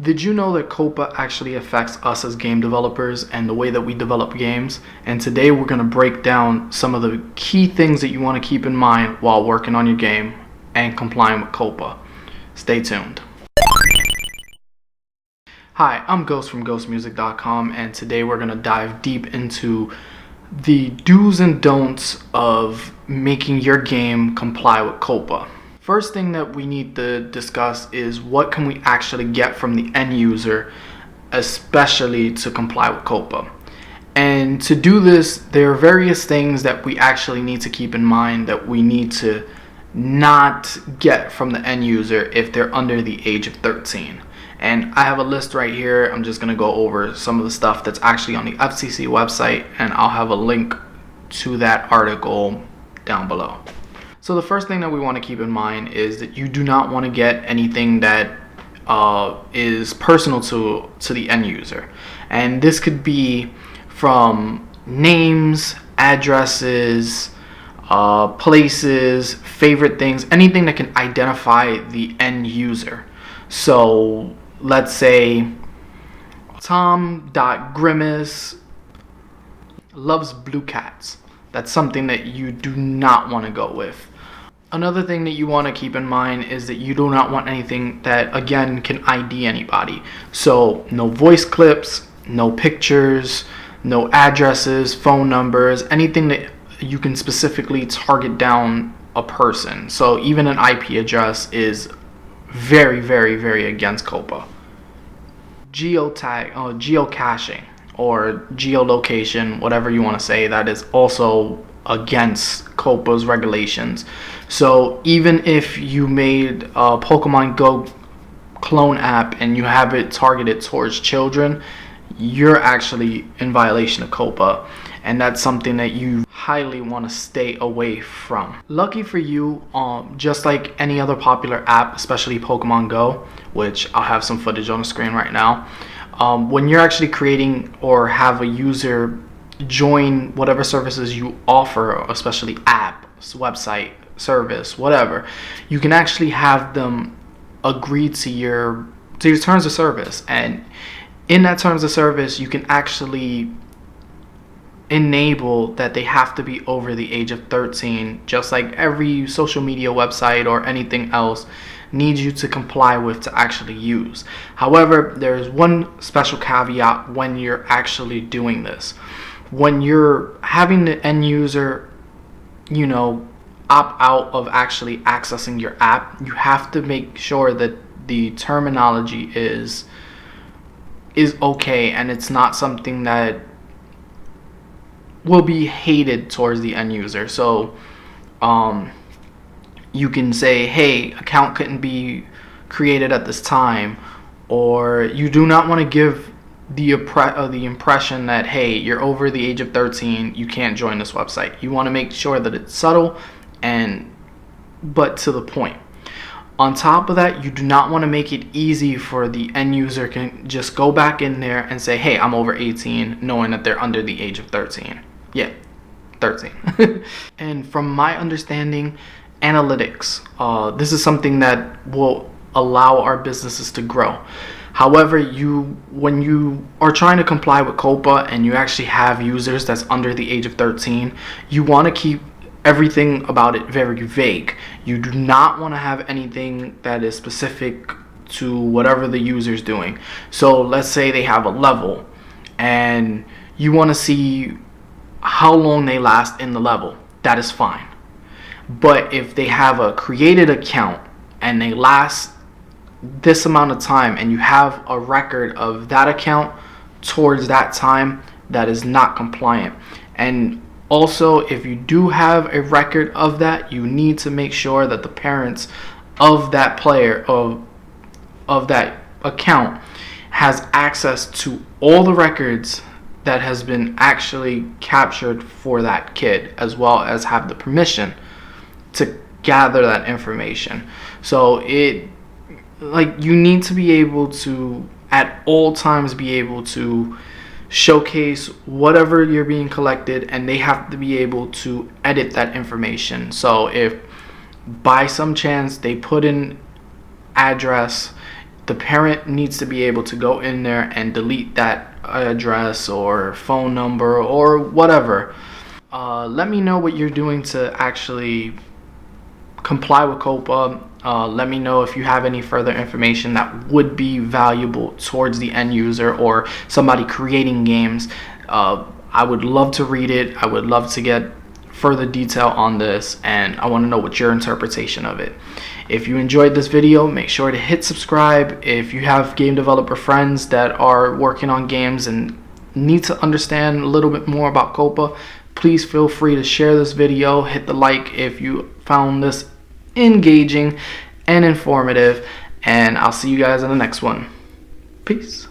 Did you know that COPPA actually affects us as game developers and the way that we develop games? And today we're going to break down some of the key things that you want to keep in mind while working on your game and complying with COPPA. Stay tuned. Hi, I'm Ghost from ghostmusic.com, and today we're going to dive deep into the do's and don'ts of making your game comply with COPPA. First thing that we need to discuss is what can we actually get from the end user, especially to comply with COPPA. And to do this, there are various things that we actually need to keep in mind that we need to not get from the end user if they're under the age of 13. And I have a list right here. I'm just going to go over some of the stuff that's actually on the FCC website, and I'll have a link to that article down below. So the first thing that we want to keep in mind is that you do not want to get anything that is personal to the end user. And this could be from names, addresses, places, favorite things, anything that can identify the end user. So let's say Tom.Grimace loves blue cats. That's something that you do not want to go with. Another thing that you want to keep in mind is that you do not want anything that, again, can ID anybody. So no voice clips, no pictures, no addresses, phone numbers, anything that you can specifically target down a person. So even an IP address is very, very, very against COPPA. Geocaching or geolocation, whatever you want to say, that is also against COPPA's regulations. So even if you made a Pokemon Go clone app and you have it targeted towards children, you're actually in violation of COPPA, and that's something that you highly want to stay away from. Lucky for you, just like any other popular app, especially Pokemon Go, which I'll have some footage on the screen right now, when you're actually creating or have a user join whatever services you offer, especially app, website, service, whatever, you can actually have them agree to your terms of service. And in that terms of service, you can actually enable that they have to be over the age of 13, just like every social media website or anything else needs you to comply with to actually use. However, there's one special caveat when you're actually doing this. When you're having the end user, opt out of actually accessing your app, you have to make sure that the terminology is okay and it's not something that will be hated towards the end user. So you can say, hey, account couldn't be created at this time, or you do not want to give the impression that, hey, you're over the age of 13, you can't join this website. You want to make sure that it's subtle but to the point. On top of that, you do not want to make it easy for the end user can just go back in there and say, hey, I'm over 18, knowing that they're under the age of 13. Yeah, 13. And from my understanding, analytics, this is something that will allow our businesses to grow. However, when you are trying to comply with COPPA and you actually have users that's under the age of 13, you want to keep everything about it very vague. You do not want to have anything that is specific to whatever the user's doing. So let's say they have a level and you want to see how long they last in the level. That is fine. But if they have a created account and they last this amount of time and you have a record of that account towards that time, that is not compliant. And also, if you do have a record of that, you need to make sure that the parents of that player of that account has access to all the records that has been actually captured for that kid, as well as have the permission to gather that information. So you need to be able to at all times be able to showcase whatever you're being collected, and they have to be able to edit that information. So if by some chance they put in address the parent needs to be able to go in there and delete that address or phone number or whatever. Let me know what you're doing to actually comply with COPPA. Let me know if you have any further information that would be valuable towards the end user or somebody creating games. I would love to read it. I would love to get further detail on this, and I want to know what your interpretation of it. If you enjoyed this video, make sure to hit subscribe. If you have game developer friends that are working on games and need to understand a little bit more about COPPA, please feel free to share this video. Hit the like if you found this engaging and informative, and I'll see you guys in the next one. Peace.